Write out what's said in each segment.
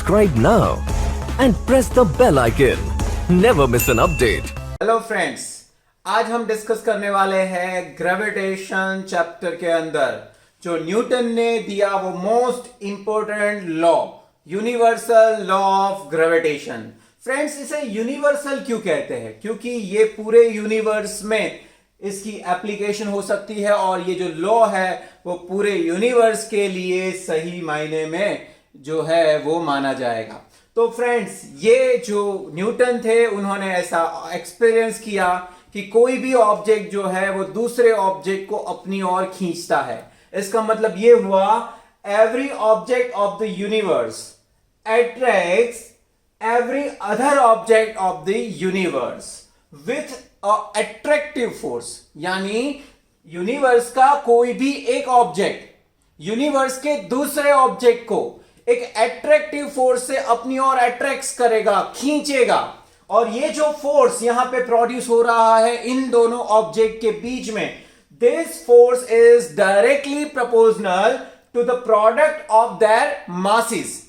subscribe now and press the bell icon. Never miss an update. Hello friends, आज हम discuss करने वाले हैं ग्रेविटेशन चैप्टर के अंदर जो न्यूटन ने दिया वो most important law, universal law of gravitation. Friends, इसे यूनिवर्सल क्यों कहते हैं? क्योंकि ये पूरे यूनिवर्स में इसकी एप्लीकेशन हो सकती है और ये जो लॉ है वो पूरे यूनिवर्स के लिए सही मायने में जो है वो माना जाएगा। तो फ्रेंड्स, ये जो न्यूटन थे उन्होंने ऐसा एक्सपीरियंस किया कि कोई भी ऑब्जेक्ट जो है वो दूसरे ऑब्जेक्ट को अपनी ओर खींचता है। इसका मतलब ये हुआ every object of the universe attracts every other object of the universe with attractive force. यानी यूनिवर्स का कोई भी एक ऑब्जेक्ट यूनिवर्स के दूसरे ऑब्जेक्ट को एक अट्रैक्टिव फोर्स से अपनी ओर अट्रैक्ट करेगा, खींचेगा। और ये जो फोर्स यहां पे प्रोड्यूस हो रहा है इन दोनों ऑब्जेक्ट के बीच में, this force is directly proportional to the product of their masses.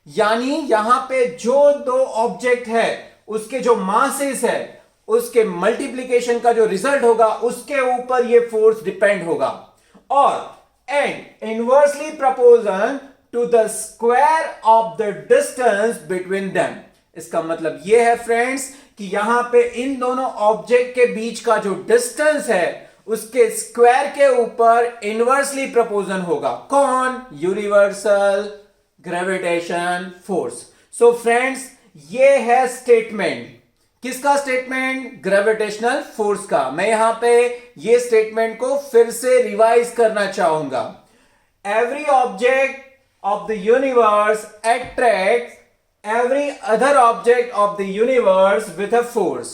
यानी यहां पे जो दो ऑब्जेक्ट है उसके जो मासेस है उसके मल्टीप्लीकेशन का जो रिजल्ट होगा उसके ऊपर ये फोर्स डिपेंड होगा। और and inversely proportional to the square of the distance between them. इसका मतलब यह है फ्रेंड्स कि यहां पे इन दोनों ऑब्जेक्ट के बीच का जो डिस्टेंस है उसके स्क्वायर के ऊपर इनवर्सली प्रोपोर्शनल होगा। कौन? Universal gravitation force. So friends, ये है स्टेटमेंट। किसका स्टेटमेंट? ग्रेविटेशनल फोर्स का। मैं यहां पे ये स्टेटमेंट को फिर से रिवाइज करना चाहूंगा। Every object of the universe attracts every other object of the universe with a force,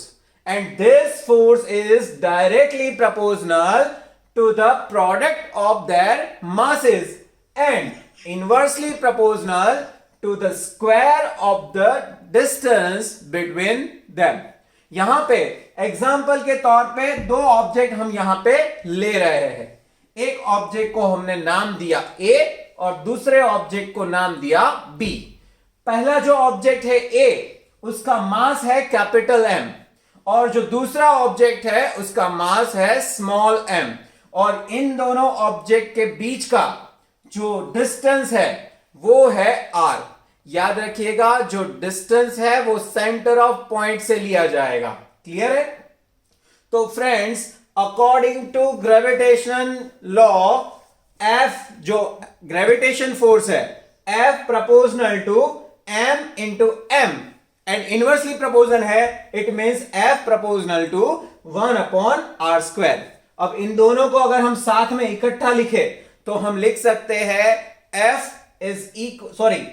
and this force is directly proportional to the product of their masses and inversely proportional to the square of the distance between them। यहां पे example के तौर पे दो object हम यहां पे ले रहे हैं। एक ऑब्जेक्ट को हमने नाम दिया A और दूसरे ऑब्जेक्ट को नाम दिया B। पहला जो ऑब्जेक्ट है A, उसका मास है कैपिटल M, और जो दूसरा ऑब्जेक्ट है उसका मास है स्मॉल m। और इन दोनों ऑब्जेक्ट के बीच का जो डिस्टेंस है वो है r। याद रखिएगा, जो डिस्टेंस है वो सेंटर ऑफ पॉइंट से लिया जाएगा। क्लियर है? तो friends, according to gravitation law, F जो ग्रेविटेशन फोर्स है F proportional to m into m and inversely proportional है, it means F proportional to 1/r²। अब इन दोनों को अगर हम साथ में इकट्ठा लिखे तो हम लिख सकते हैं F is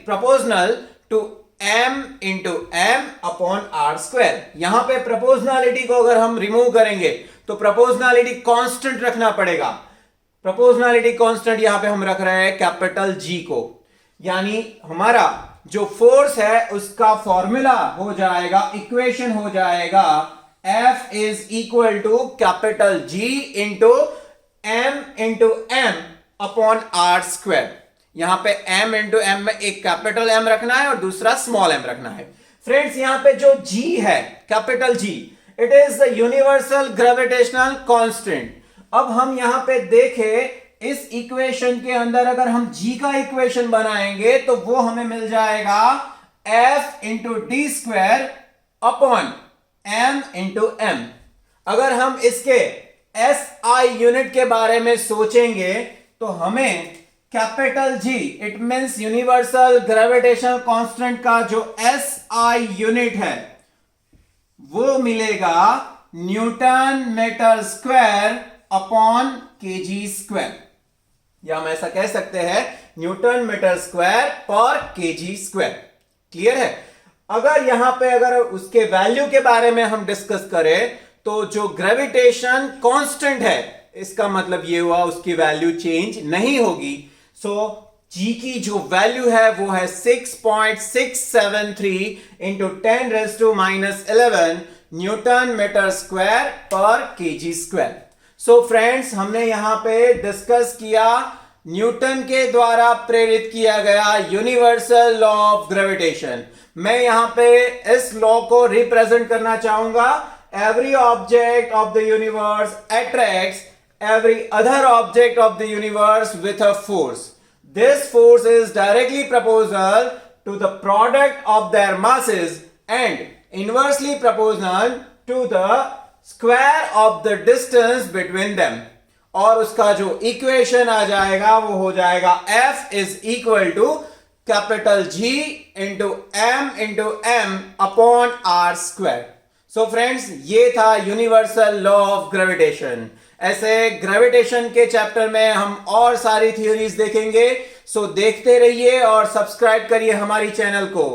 proportional to m into m/r²। यहां पे प्रोपोर्शनलिटी को अगर हम रिमूव करेंगे तो प्रोपोर्शनलिटी कांस्टेंट रखना पड़ेगा। प्रोपोर्शनलिटी कांस्टेंट यहां पे हम रख रहे हैं कैपिटल G को। यानी हमारा जो फोर्स है उसका फॉर्मूला हो जाएगा, इक्वेशन हो जाएगा F is equal to capital G into m/m/r²। यहां पे m इंटू m में एक कैपिटल M रखना है और दूसरा स्मॉल m रखना है। फ्रेंड्स, यहां पे जो G है capital G, it is the universal gravitational constant. अब हम यहां पे देखें, इस इक्वेशन के अंदर अगर हम G का इक्वेशन बनाएंगे तो वो हमें मिल जाएगा F into D square upon m into m। अगर हम इसके SI यूनिट के बारे में सोचेंगे तो हमें capital G, it means universal gravitational constant का जो SI यूनिट है वो मिलेगा Newton metre square upon kg²। या हम ऐसा कह सकते हैं न्यूटन मीटर स्क्वायर पर kg²। क्लियर है? अगर यहां पे अगर उसके वैल्यू के बारे में हम डिस्कस करें तो जो ग्रेविटेशन कांस्टेंट है, इसका मतलब ये हुआ उसकी वैल्यू चेंज नहीं होगी। सो G की जो वैल्यू है वो है 6.673 इंटू 10⁻⁻11 न्यूटन मीटर स्क्वायर पर kg²। सो फ्रेंड्स, हमने यहां पे डिस्कस किया न्यूटन के द्वारा प्रेरित किया गया यूनिवर्सल लॉ ऑफ ग्रेविटेशन। मैं यहां पे इस लॉ को रिप्रेजेंट करना चाहूंगा। Every object of the universe attracts every other object of the universe with a force. This force is directly proportional to the product of their masses and inversely proportional to the square of the distance between them. और उसका जो equation आ जाएगा वो हो जाएगा F is equal to capital G into M upon R square. So friends, ये था universal law of gravitation. ऐसे ग्रेविटेशन के चैप्टर में हम और सारी थ्योरीज देखेंगे। सो देखते रहिए और सब्सक्राइब करिए हमारी चैनल को।